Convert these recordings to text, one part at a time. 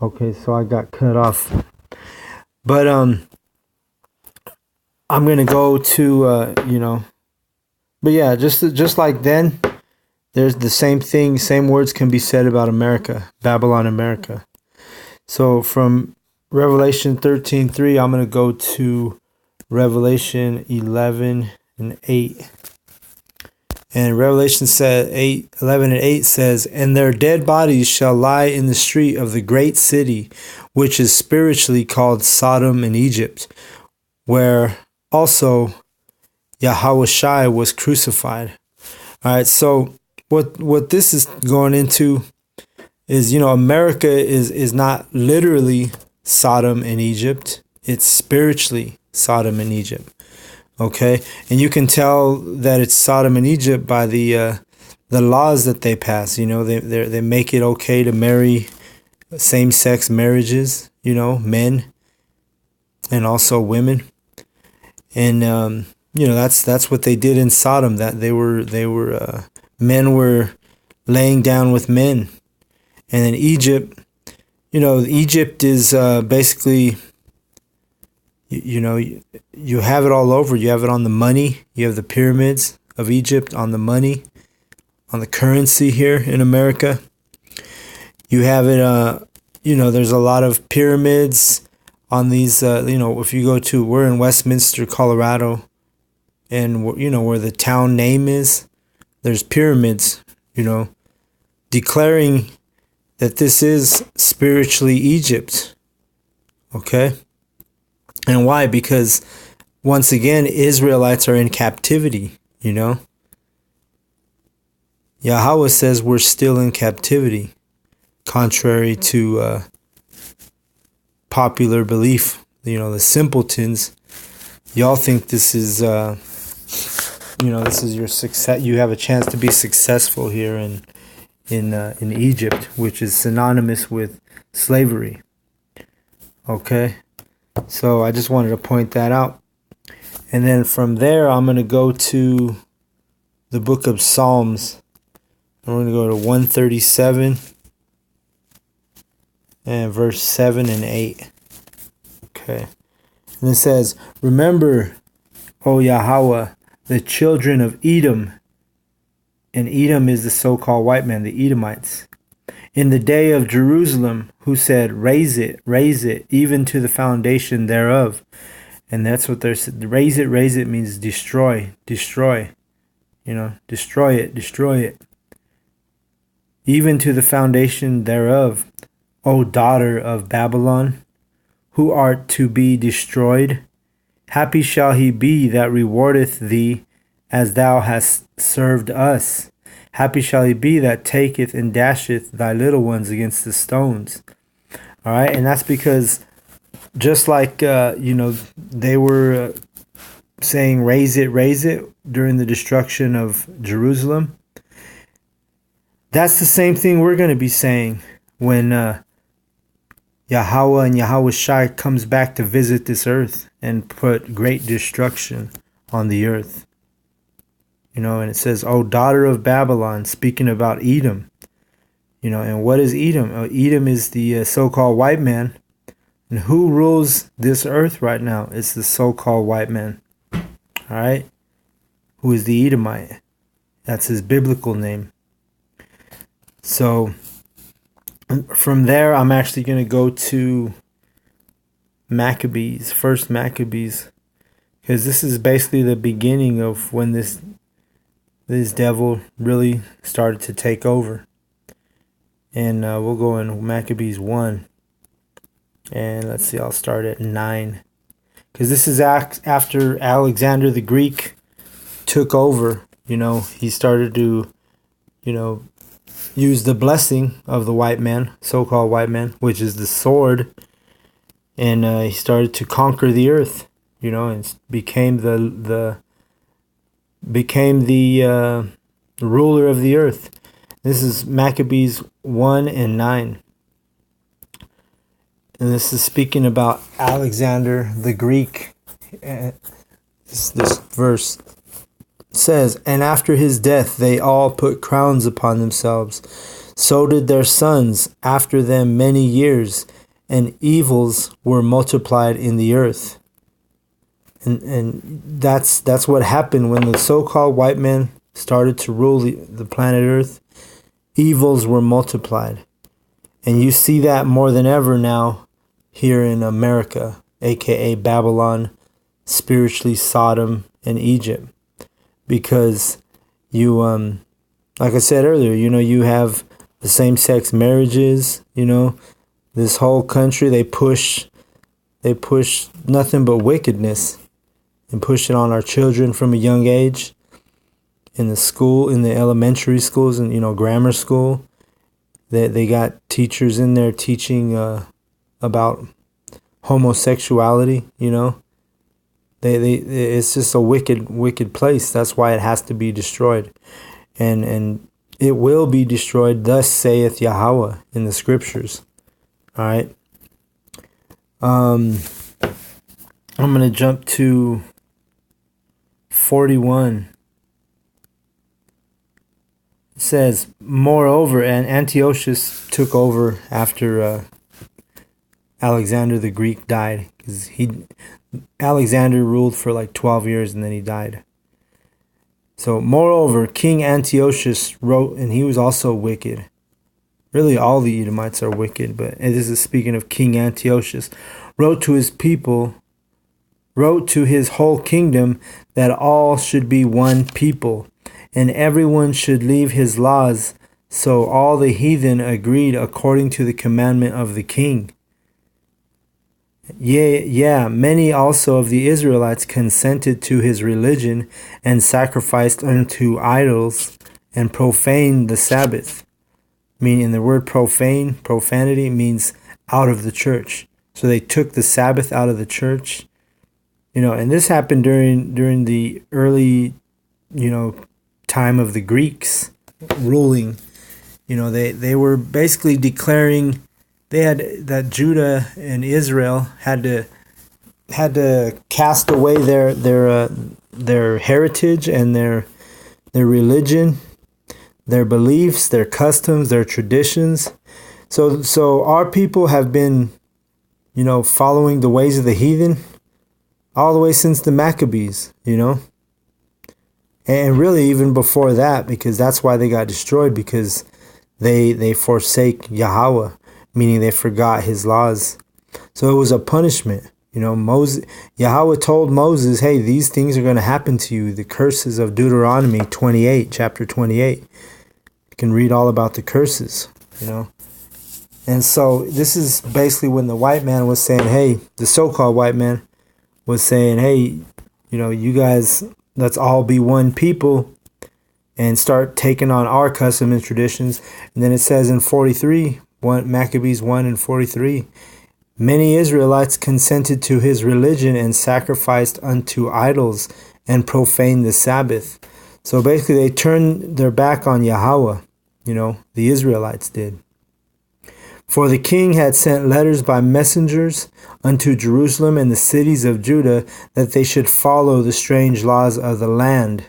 Okay, so I got cut off. But I'm gonna go to but yeah, just like then, there's the same thing, same words can be said about America, Babylon, America. So from Revelation 13:3, I'm gonna go to Revelation 11:8. And Revelation 11:8 says, "And their dead bodies shall lie in the street of the great city, which is spiritually called Sodom and Egypt, where also Yahushua was crucified." All right, so what this is going into is, America is not literally Sodom and Egypt. It's spiritually Sodom and Egypt. Okay, and you can tell that it's Sodom and Egypt by the laws that they pass. They make it okay to marry same-sex marriages. Men and also women, and that's what they did in Sodom. That they were men were laying down with men, and in Egypt, Egypt is basically. You have it all over. You have it on the money. You have the pyramids of Egypt on the money, on the currency here in America. You have it, there's a lot of pyramids on these, if you go to, we're in Westminster, Colorado, and, where the town name is, there's pyramids, declaring that this is spiritually Egypt. Okay? And why? Because once again, Israelites are in captivity, Yahweh says we're still in captivity, contrary to popular belief. The simpletons, y'all think this is, this is your success. You have a chance to be successful here in Egypt, which is synonymous with slavery. Okay? So I just wanted to point that out. And then from there, I'm going to go to the book of Psalms. I'm going to go to 137 and verse 7 and 8. Okay. And it says, "Remember, O Yahweh, the children of Edom." And Edom is the so-called white man, the Edomites. "In the day of Jerusalem, who said, raise it, even to the foundation thereof." And that's what they're saying. Raise it means destroy. Destroy it. "Even to the foundation thereof, O daughter of Babylon, who art to be destroyed. Happy shall he be that rewardeth thee as thou hast served us. Happy shall he be that taketh and dasheth thy little ones against the stones." All right, and that's because just like, they were saying, raise it during the destruction of Jerusalem. That's the same thing we're going to be saying when Yahweh and Yahushua comes back to visit this earth and put great destruction on the earth. And it says, "Oh, daughter of Babylon," speaking about Edom. And what is Edom? Edom is the so-called white man. And who rules this earth right now? It's the so-called white man. All right? Who is the Edomite? That's his biblical name. So from there, I'm actually going to go to Maccabees, first Maccabees, because this is basically the beginning of when this devil really started to take over. And we'll go in Maccabees 1. And let's see, I'll start at 9. Because this is after Alexander the Greek took over. He started to, use the blessing of the white man, so-called white man, which is the sword. And he started to conquer the earth, and became the ruler of the earth. This is Maccabees 1 and 9. And this is speaking about Alexander the Greek. This verse says, "And after his death they all put crowns upon themselves. So did their sons after them many years. and evils were multiplied in the earth. And that's what happened when the so-called white men started to rule the planet Earth. Evils were multiplied. And you see that more than ever now here in America, aka Babylon, spiritually Sodom and Egypt. Because you, like I said earlier, you have the same-sex marriages, this whole country, they push nothing but wickedness and push it on our children from a young age in the elementary schools and, grammar school. They got teachers in there teaching about homosexuality, it's just a wicked place. That's why it has to be destroyed. And it will be destroyed, thus saith Yahweh in the scriptures. All right. I'm going to jump to 41. It says, moreover, and Antiochus took over after Alexander the Greek died. Because Alexander ruled for like 12 years and then he died. So, moreover, King Antiochus wrote, and he was also wicked. Really, all the Edomites are wicked, but this is speaking of King Antiochus. Wrote to his people, wrote to his whole kingdom that all should be one people, and everyone should leave his laws. So all the heathen agreed according to the commandment of the king. Yeah, many also of the Israelites consented to his religion and sacrificed unto idols and profaned the Sabbath. Meaning the word profanity means out of the church. So they took the Sabbath out of the church. And this happened during the early, time of the Greeks ruling. They were basically declaring that Judah and Israel had to cast away their heritage and their religion, their beliefs, their customs, their traditions. So our people have been, following the ways of the heathen all the way since the Maccabees, and really even before that, because that's why they got destroyed, because they forsake Yahweh, meaning they forgot his laws. So it was a punishment. Yahweh told Moses, hey, these things are going to happen to you. The curses of Deuteronomy 28, chapter 28. You can read all about the curses, And so this is basically when the white man was saying, hey, the so-called white man was saying, hey, you guys, let's all be one people and start taking on our custom and traditions. And then it says in 43, Maccabees 1 and 43, many Israelites consented to his religion and sacrificed unto idols and profaned the Sabbath. So basically they turned their back on Yahweh, the Israelites did. For the king had sent letters by messengers unto Jerusalem and the cities of Judah that they should follow the strange laws of the land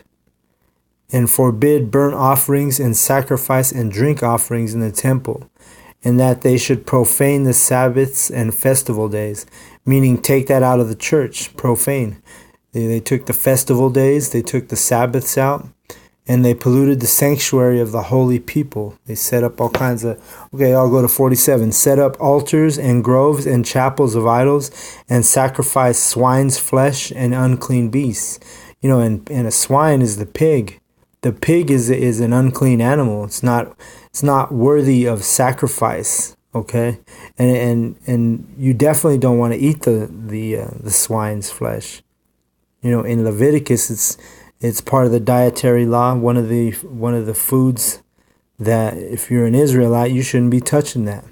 and forbid burnt offerings and sacrifice and drink offerings in the temple, and that they should profane the Sabbaths and festival days, meaning take that out of the church, profane. They took the festival days, they took the Sabbaths out, and they polluted the sanctuary of the holy people. They set up all kinds of, I'll go to 47. Set up altars and groves and chapels of idols and sacrifice swine's flesh and unclean beasts. And a swine is the pig. The pig is an unclean animal. It's not worthy of sacrifice. Okay, and you definitely don't want to eat the swine's flesh. In Leviticus, it's part of the dietary law. One of the foods that if you're an Israelite, you shouldn't be touching that.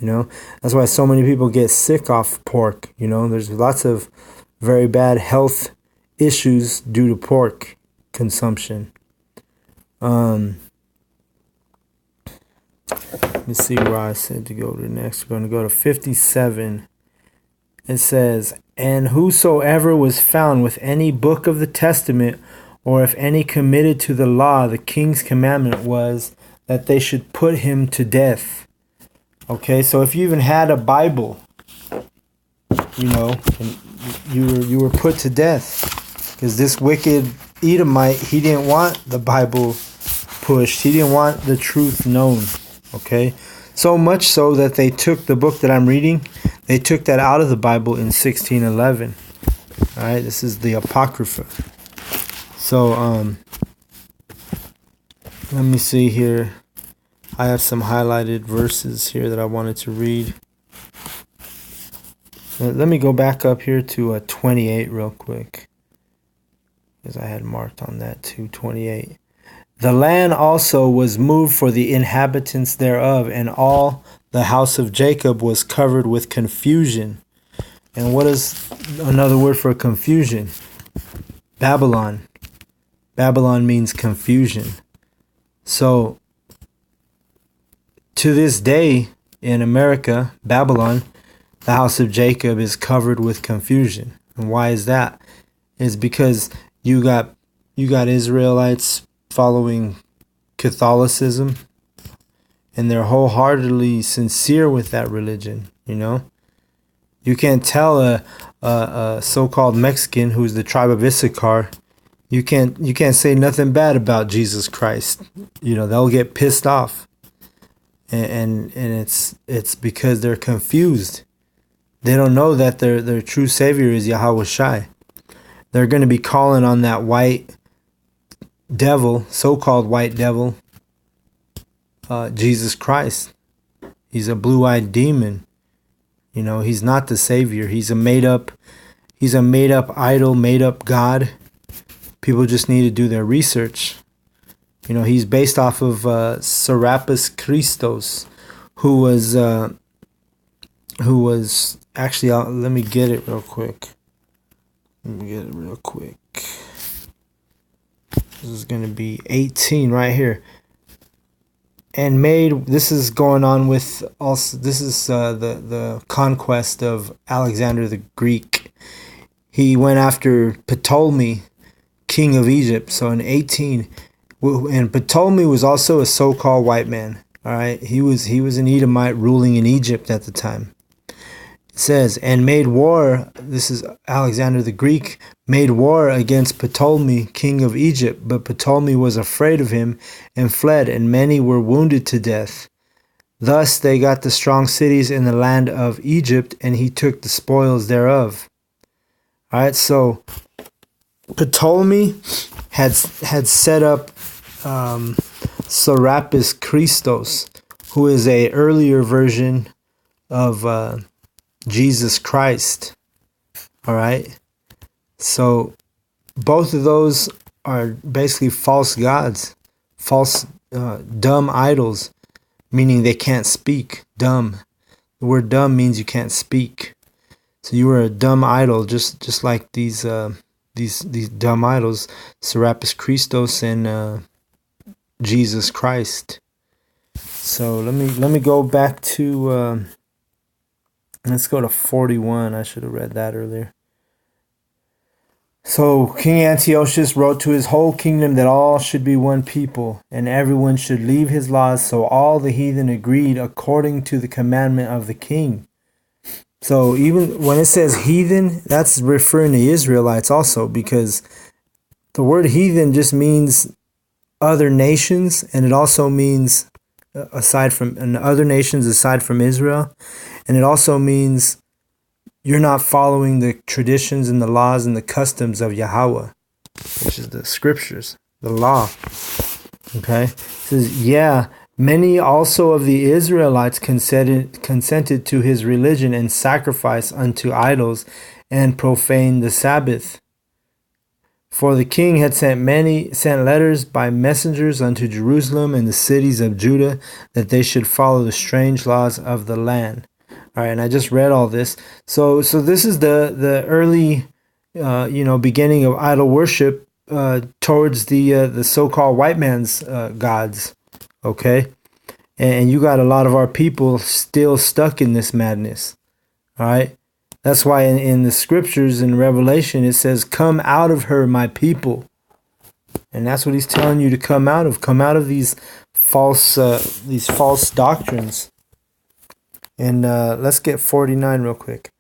That's why so many people get sick off pork. There's lots of very bad health issues due to pork consumption. Let me see where I said to go to next. We're going to go to 57. It says, and whosoever was found with any book of the testament, or if any committed to the law, the king's commandment was that they should put him to death. Okay, so if you even had a Bible, and you were put to death, because this wicked Edomite, he didn't want the Bible pushed. He didn't want the truth known. Okay, so much so that they took the book that I'm reading, they took that out of the Bible in 1611. All right, this is the Apocrypha. So let me see here. I have some highlighted verses here that I wanted to read. Let me go back up here to 28 real quick, because I had marked on that too, 28. The land also was moved for the inhabitants thereof, and all the house of Jacob was covered with confusion. And what is another word for confusion? Babylon. Babylon means confusion. So, to this day in America, Babylon, the house of Jacob is covered with confusion. And why is that? It's because you got Israelites following Catholicism, and they're wholeheartedly sincere with that religion. You can't tell a so-called Mexican who's the tribe of Issachar, you can't say nothing bad about Jesus Christ. They'll get pissed off. And it's because they're confused. They don't know that their true savior is Yahweh Shai. They're going to be calling on that white devil, so-called white devil, Jesus Christ. He's a blue-eyed demon. He's not the savior. He's a made-up idol, made-up God. People just need to do their research. He's based off of Serapis Christos, who was actually, let me get it real quick. This is going to be 18 right here. And this is going on with also, this is the conquest of Alexander the Greek. He went after Ptolemy, king of Egypt. So in 18, and Ptolemy was also a so-called white man. All right, he was an Edomite ruling in Egypt at the time. It says, and made war, this is Alexander the Greek, made war against Ptolemy, king of Egypt, but Ptolemy was afraid of him and fled, and many were wounded to death. Thus they got the strong cities in the land of Egypt, and he took the spoils thereof. All right, so Ptolemy had set up Serapis Christos, who is a earlier version of Jesus Christ. All right, so both of those are basically false gods, false dumb idols, meaning they can't speak. Dumb. The word dumb means you can't speak. So you were a dumb idol, just like these dumb idols, Serapis Christos and Jesus Christ. So let me go back to let's go to 41. I should have read that earlier. So King Antiochus wrote to his whole kingdom that all should be one people, and everyone should leave his laws. So all the heathen agreed according to the commandment of the king. So even when it says heathen, that's referring to Israelites also, because the word heathen just means other nations, and it also means other nations aside from Israel, and it also means you're not following the traditions and the laws and the customs of Yahweh, which is the scriptures, the law. Okay, it says, yeah, many also of the Israelites consented to his religion and sacrifice unto idols and profaned the Sabbath. For the king had sent letters by messengers unto Jerusalem and the cities of Judah that they should follow the strange laws of the land. All right, and I just read all this. So this is the early, beginning of idol worship towards the so-called white man's gods. Okay, and you got a lot of our people still stuck in this madness. All right, that's why in the scriptures in Revelation it says, "Come out of her, my people," and that's what he's telling you to come out of. Come out of these false doctrines. And let's get 49 real quick.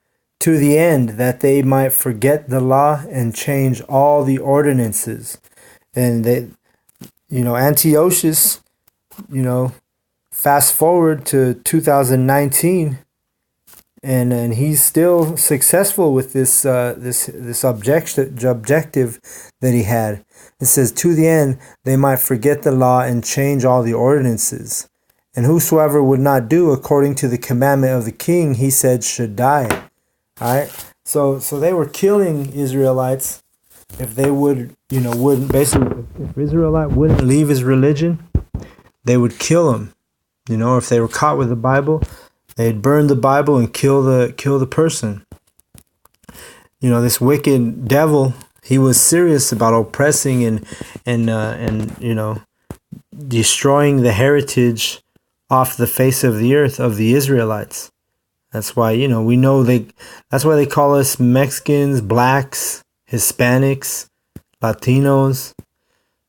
To the end that they might forget the law and change all the ordinances. And they, Antiochus, fast forward to 2019, and he's still successful with this objective that he had. It says, to the end they might forget the law and change all the ordinances. And whosoever would not do according to the commandment of the king, he said, should die. All right. So they were killing Israelites if they wouldn't basically, if Israelite wouldn't leave his religion, they would kill him. If they were caught with the Bible, they'd burn the Bible and kill the person. This wicked devil, he was serious about oppressing and destroying the heritage off the face of the earth of the Israelites. That's why, we know that's why they call us Mexicans, blacks, Hispanics, Latinos.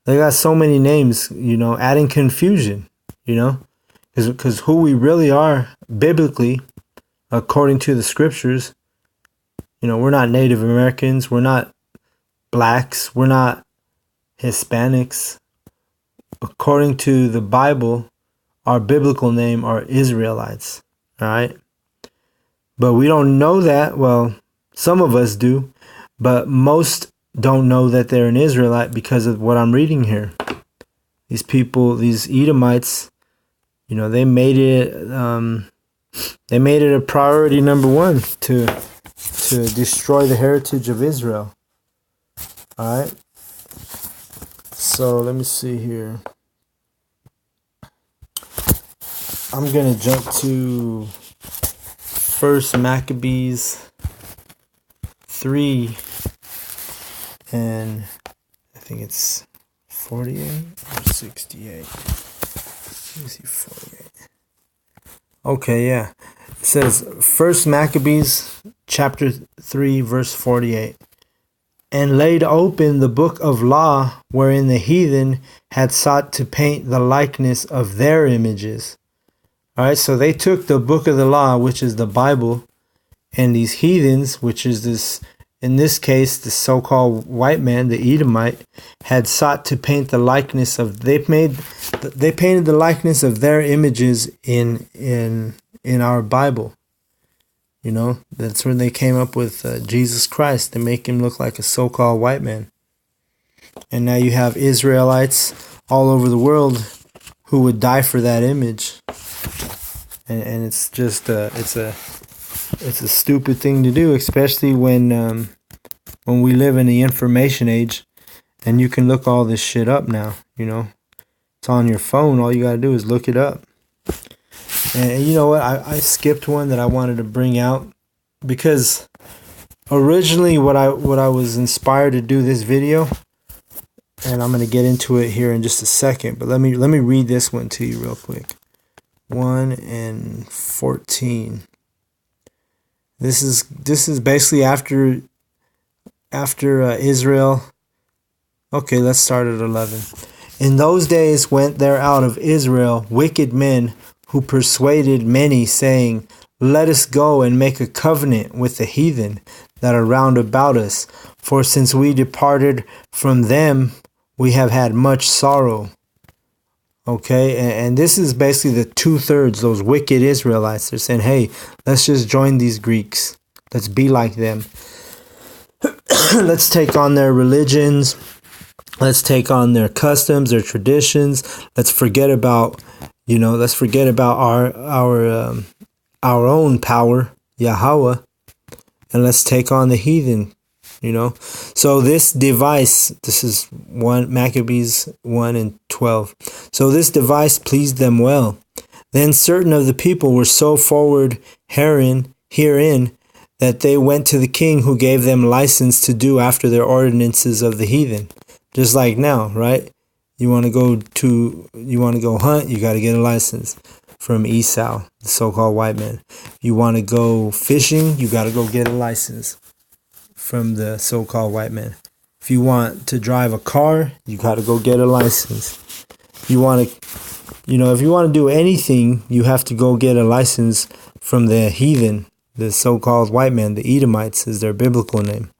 They got so many names, adding confusion, because who we really are biblically, according to the scriptures, we're not Native Americans, we're not blacks, we're not Hispanics. According to the Bible, our biblical name are Israelites, all right? But we don't know that. Well, some of us do, but most don't know that they're an Israelite because of what I'm reading here. These people, these Edomites, they made it a priority number one to destroy the heritage of Israel. All right. So let me see here. I'm gonna jump to 1 Maccabees 3, and I think it's 48 or 68. Let me see, 48. Okay, yeah. It says 1 Maccabees chapter 3, verse 48. And laid open the book of law, wherein the heathen had sought to paint the likeness of their images. All right, so they took the book of the law, which is the Bible, and these heathens, which is this, in this case, the so-called white man, the Edomite, had sought to paint the likeness of. They painted the likeness of their images in our Bible. That's when they came up with Jesus Christ to make him look like a so-called white man. And now you have Israelites all over the world who would die for that image. And it's just it's a stupid thing to do, especially when we live in the information age, and you can look all this shit up now. It's on your phone. All you gotta do is look it up. And you know what? I skipped one that I wanted to bring out because originally what I was inspired to do this video, and I'm gonna get into it here in just a second. But let me read this one to you real quick. 1 and 14. This is basically after Israel. Okay, let's start at 11. In those days went there out of Israel wicked men who persuaded many, saying, let us go and make a covenant with the heathen that are round about us. For since we departed from them, we have had much sorrow. Okay, and this is basically the 2/3, those wicked Israelites. They're saying, hey, let's just join these Greeks. Let's be like them. Let's take on their religions. Let's take on their customs, their traditions. Let's forget about, our own power, Yahweh, and let's take on the heathen. So this device, this is 1 Maccabees 1 and 12. So this device pleased them well. Then certain of the people were so forward herein that they went to the king, who gave them license to do after their ordinances of the heathen. Just like now, right? You want to go hunt, you got to get a license from Esau, the so-called white man. You want to go fishing, you got to go get a license from the so-called white man. If you want to drive a car, you got to go get a license. If you want to do anything, you have to go get a license from the heathen, the so-called white man. The Edomites is their biblical name.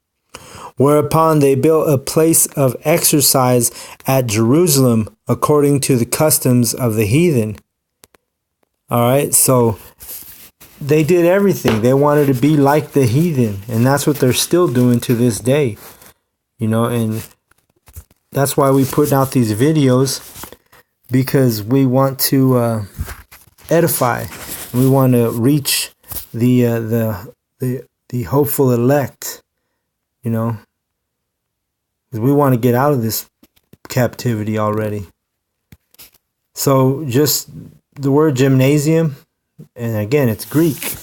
Whereupon they built a place of exercise at Jerusalem according to the customs of the heathen. All right, so they did everything. They wanted to be like the heathen, and that's what they're still doing to this day. And that's why we put out these videos, because we want to edify. We want to reach the hopeful elect, because we want to get out of this captivity already. So just the word gymnasium, and again, it's Greek.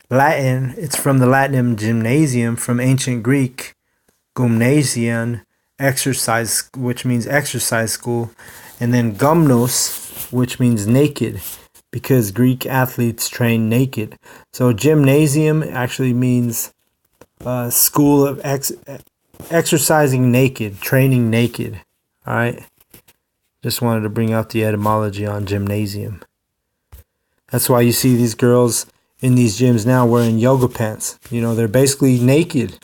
Latin, it's from the Latin gymnasium, from ancient Greek, gymnasion, exercise, which means exercise school, and then gymnos, which means naked, because Greek athletes train naked. So gymnasium actually means school of exercising naked, training naked. All right. Just wanted to bring out the etymology on gymnasium. That's why you see these girls in these gyms now wearing yoga pants. They're basically naked,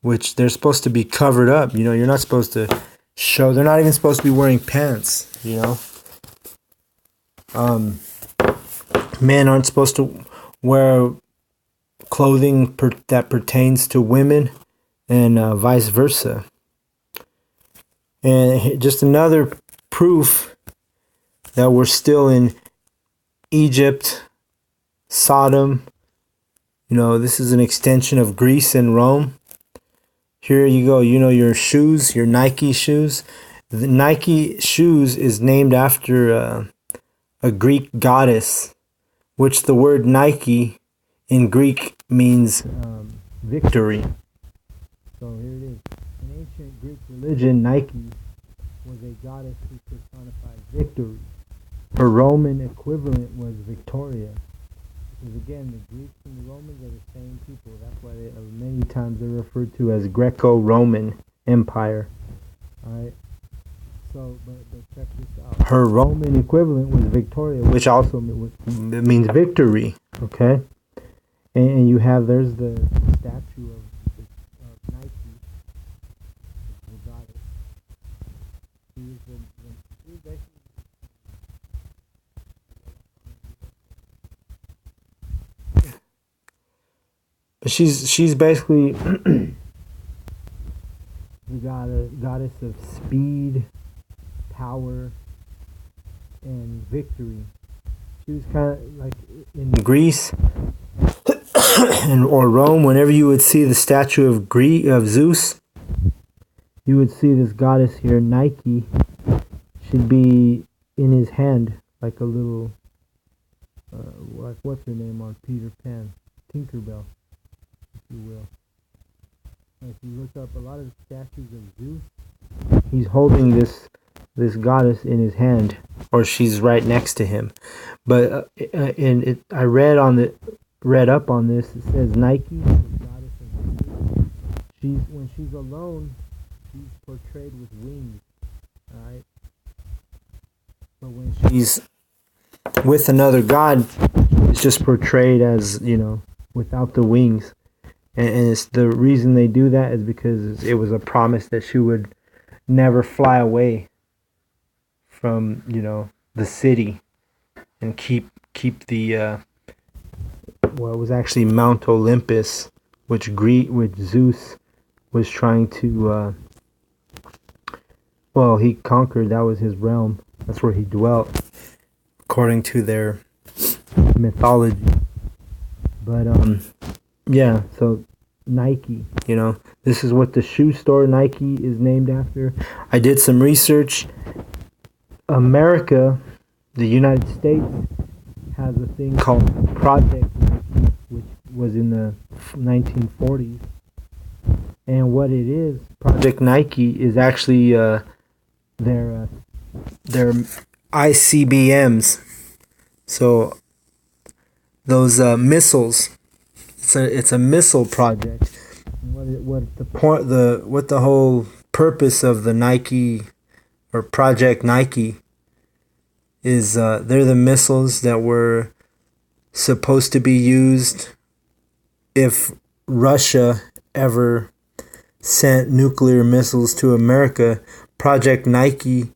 which they're supposed to be covered up. You're not supposed to show. They're not even supposed to be wearing pants. Men aren't supposed to wear clothing that pertains to women, and vice versa. And just another proof that we're still in Egypt, Sodom. This is an extension of Greece and Rome. Here you go. Your shoes, your Nike shoes. The Nike shoes is named after a Greek goddess, which the word Nike in Greek means victory. So here it is. In ancient Greek religion, Nike was a goddess who personified victory. Her Roman equivalent was Victoria. Because again, the Greeks and the Romans are the same people. That's why many times they're referred to as Greco-Roman Empire. Alright? So, but check this out. Her Roman equivalent was Victoria, which also means victory. Okay? And you have, there's the statue of Nike, the goddess. She is basically but she's basically the goddess of speed, power, and victory. She was kind of like in Greece or Rome. Whenever you would see the statue of Zeus, you would see this goddess here, Nike. She'd be in his hand like a little, what's her name on Peter Pan? Tinkerbell, if you will. If you look up a lot of the statues of Zeus, he's holding this goddess in his hand, or she's right next to him. But I read up on this. It says Nike, the goddess of Zeus. When she's alone, she's portrayed with wings. All right. But when she's with another god, it's just portrayed as without the wings. And it's the reason they do that is because it was a promise that she would never fly away from the city and keep the it was actually Mount Olympus, which Zeus was trying to he conquered. That was his realm. That's where he dwelt, according to their mythology. But yeah, so Nike, this is what the shoe store Nike is named after. I did some research. America, the United States, has a thing called Project Nike, which was in the 1940s. And what it is, Project Nike is actually their ICBMs. So those missiles. It's a missile project. What the whole purpose of the Nike or Project Nike is? They're the missiles that were supposed to be used if Russia ever sent nuclear missiles to America. Project Nike